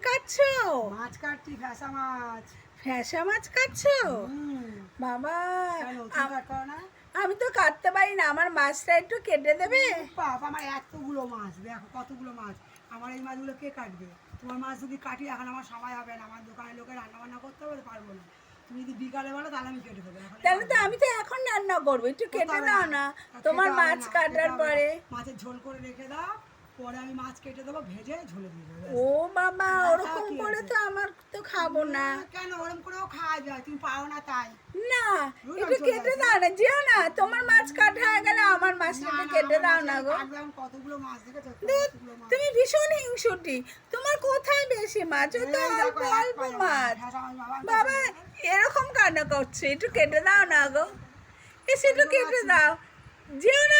কাটছো? মাছ কাটছি, ফ্যাসা মাছ। ফ্যাসা মাছ কাটছো? বাবা, আমি তো কাটতে পারি না, আমার মাছটা একটু কেটে দেবে? বাবা, আমার এতগুলো মাছ, দেখো কতগুলো মাছ। আমার এই মাছগুলো কে কাটবে? তোমার মাছ যদি কাটি, এখন আমার সময় হবে না, আমার দোকানের লোকের রান্না বান্না করতে হবে, পারবো না। তুমি যদি বিকালে বলো তাহলে আমি কেটে দেবো। তাহলে তো আমি তো এখন রান্না করবো, একটু কেটে দাও না তোমার মাছ কাটার পরে। মাছের ঝোল করে রেখে দাও, পরে আমি মাছ কেটে দেবো, ভেজে ঝোলে দিয়ে দেবো। ও বাবা, ওরকম করে তো আমার তো খাবো না। কেন, ওরকম করেও খাওয়া যায়, তুমি পারো না তাই? না, একটু কেটে দাও না, যেও না, তোমার মাছ কাটা হয়ে গেলে আমার মাছটা একটু কেটে দাও না গো। কতগুলো মাছ দেখেছো? তুমি ভীষণ হিংসুটি, তোমার কোথায় বেশি মাছ? ও তো অল্প অল্প মাছ। বাবা, এরকম কেন করছে? একটু কেটে দাও না গো, এসে একটু কেটে দাও, যেও না।